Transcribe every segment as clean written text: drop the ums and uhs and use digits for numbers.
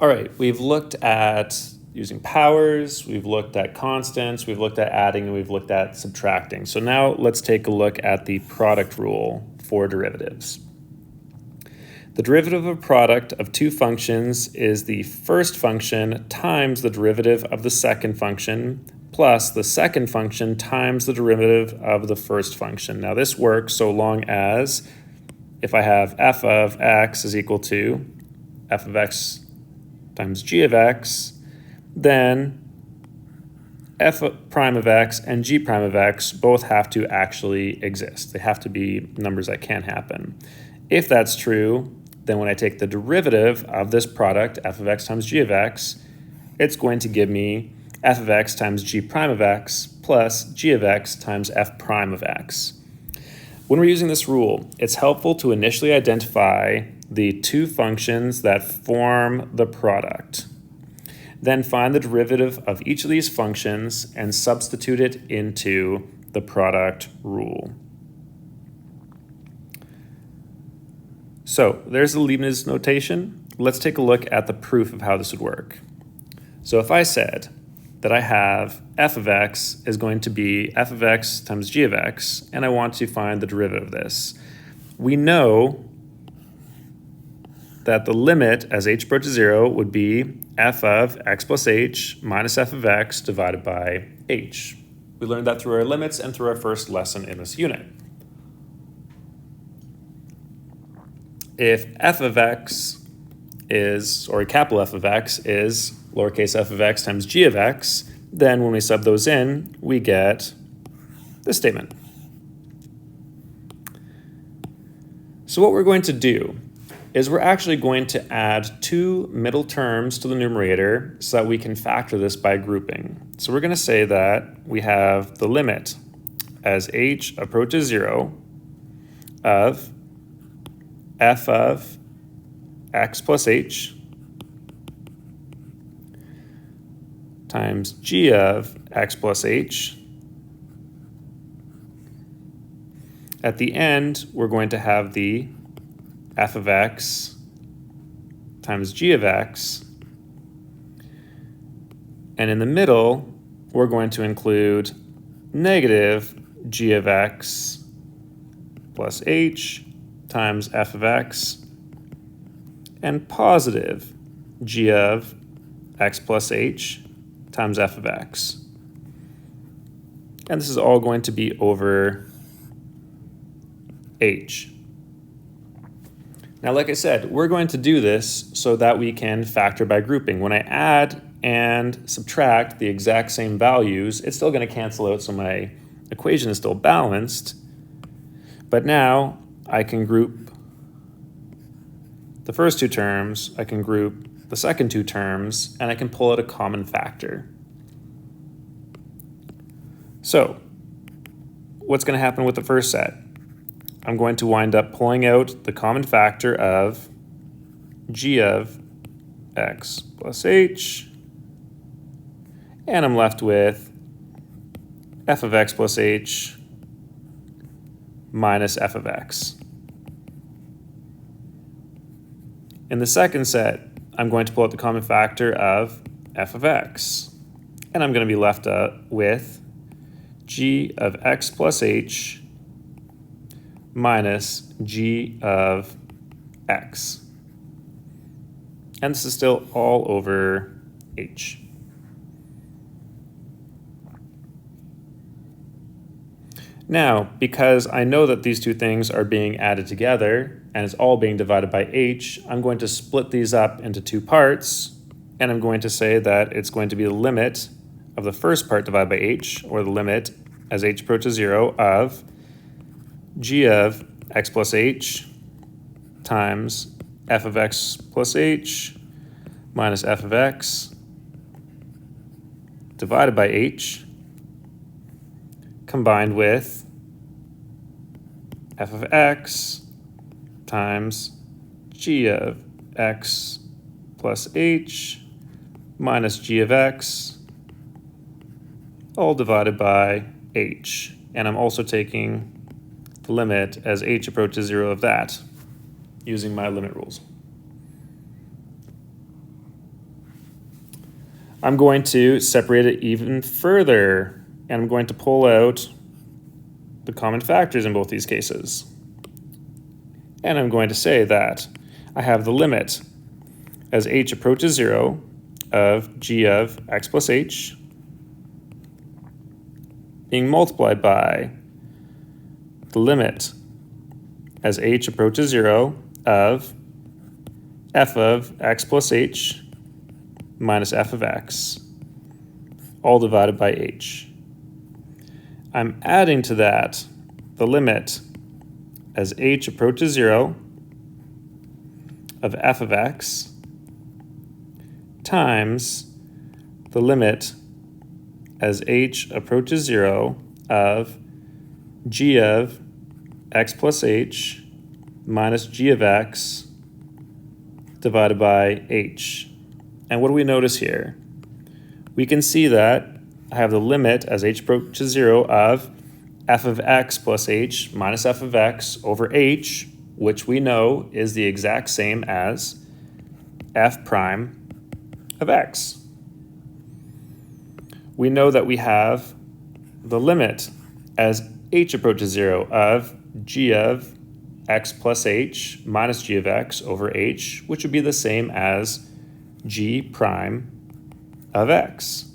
All right, we've looked at using powers, we've looked at constants, we've looked at adding, and we've looked at subtracting. So now let's take a look at the product rule for derivatives. The derivative of a product of two functions is the first function times the derivative of the second function plus the second function times the derivative of the first function. Now this works so long as if I have f of x is equal to f of x times g of x, then f prime of x and g prime of x both have to actually exist. They have to be numbers that can happen. If that's true, then when I take the derivative of this product, f of x times g of x, it's going to give me f of x times g prime of x plus g of x times f prime of x. When we're using this rule, it's helpful to initially identify the two functions that form the product. Then find the derivative of each of these functions and substitute it into the product rule. So there's the Leibniz notation. Let's take a look at the proof of how this would work. So if I said that I have f of x is going to be f of x times g of x, and I want to find the derivative of this, we know that the limit as h approaches 0 would be f of x plus h minus f of x divided by h. We learned that through our limits and through our first lesson in this unit. If f of x is, or capital F of x is lowercase f of x times g of x, then when we sub those in, we get this statement. So what we're going to do is we're actually going to add two middle terms to the numerator so that we can factor this by grouping. So we're going to say that we have the limit as h approaches 0 of f of x plus h times g of x plus h. At the end, we're going to have the f of x times g of x. And in the middle, we're going to include negative g of x plus h times f of x and positive g of x plus h times f of x. And this is all going to be over h. Now, like I said, we're going to do this so that we can factor by grouping. When I add and subtract the exact same values, it's still going to cancel out, so my equation is still balanced. But now I can group the first two terms, I can group the second two terms, and I can pull out a common factor. So what's going to happen with the first set? I'm going to wind up pulling out the common factor of g of x plus h, and I'm left with f of x plus h minus f of x. In the second set, I'm going to pull out the common factor of f of x, and I'm going to be left with g of x plus h minus g of x. And this is still all over h. Now, because I know that these two things are being added together and it's all being divided by h, I'm going to split these up into two parts, and I'm going to say that it's going to be the limit of the first part divided by h, or the limit as h approaches 0 of g of x plus h times f of x plus h minus f of x divided by h, combined with f of x times g of x plus h minus g of x, all divided by h. And I'm also taking the limit as h approaches 0 of that using my limit rules. I'm going to separate it even further, and I'm going to pull out the common factors in both these cases. And I'm going to say that I have the limit as h approaches 0 of g of x plus h being multiplied by the limit as h approaches 0 of f of x plus h minus f of x, all divided by h. I'm adding to that the limit as h approaches 0 of f of x times the limit as h approaches 0 of g of x plus h minus g of x divided by h. And what do we notice here? We can see that I have the limit as h approaches 0 of f of x plus h minus f of x over h, which we know is the exact same as f prime of x. We know that we have the limit as h approaches 0 of g of x plus h minus g of x over h, which would be the same as g prime of x.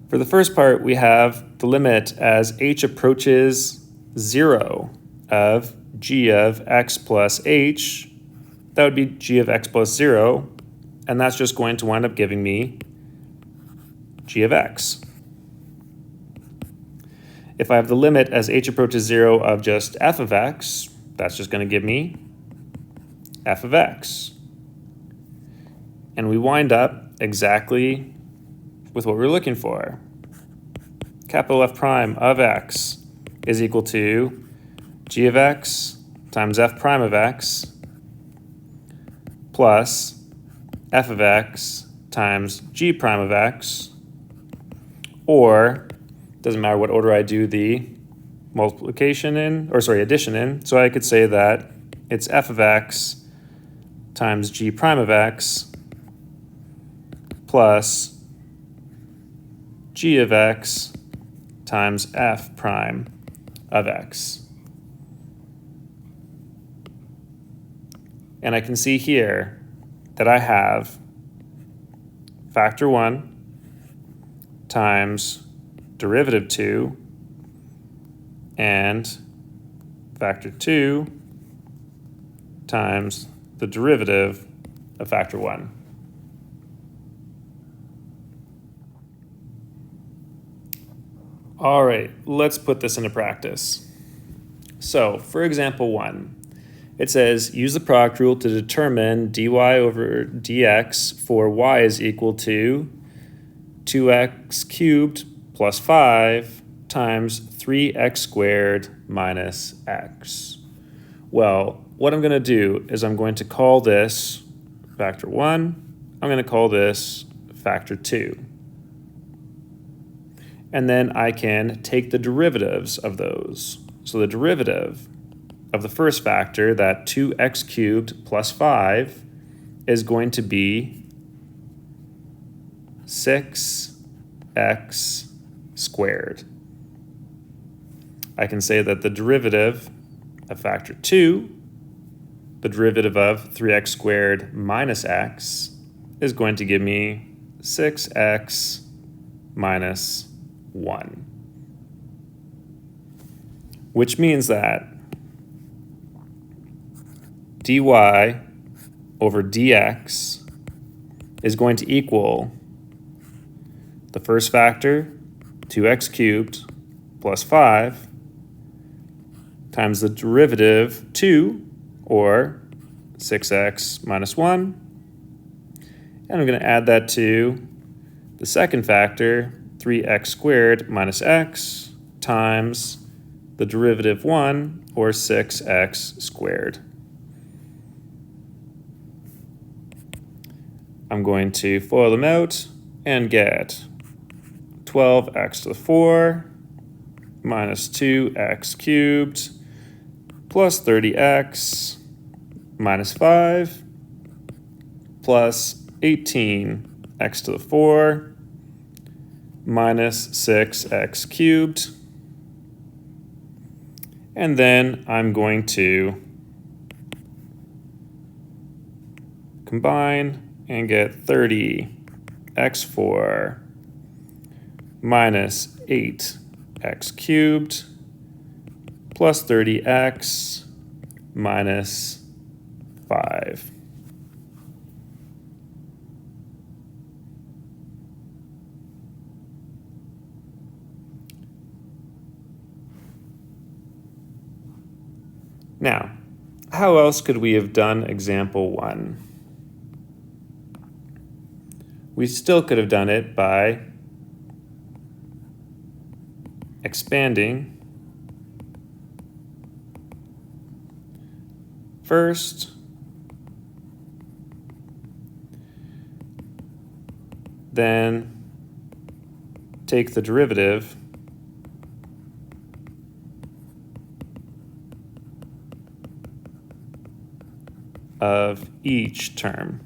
For the first part, we have the limit as h approaches 0 of g of x plus h. That would be g of x plus 0, and that's just going to wind up giving me g of x. If I have the limit as h approaches 0 of just f of x, that's just going to give me f of x. And we wind up exactly with what we're looking for. Capital F prime of x is equal to g of x times f prime of x plus f of x times g prime of x, or doesn't matter what order I do the multiplication in, or sorry, addition in. So I could say that it's f of x times g prime of x plus g of x times f prime of x. And I can see here that I have factor 1 times derivative 2 and factor 2 times the derivative of factor 1. All right, let's put this into practice. So for example 1, it says use the product rule to determine dy over dx for y is equal to 2x cubed plus 5 times 3x squared minus x. Well, what I'm going to do is I'm going to call this factor 1. I'm going to call this factor 2. And then I can take the derivatives of those. So the derivative of the first factor, that 2x cubed plus 5, is going to be 6x squared. I can say that the derivative of factor 2, the derivative of 3x squared minus x, is going to give me 6x minus 1. Which means that dy over dx is going to equal the first factor, 2x cubed plus 5, times the derivative 2, or 6x minus 1. And I'm going to add that to the second factor, 3x squared minus x, times the derivative 1, or 6x squared. I'm going to FOIL them out and get 12x to the 4 minus 2x cubed plus 30x minus 5 plus 18x to the 4 minus 6x cubed. And then I'm going to combine and get 30x4 minus 8x cubed plus 30x minus 5. Now, how else could we have done example 1? We still could have done it by expanding first, then take the derivative of each term.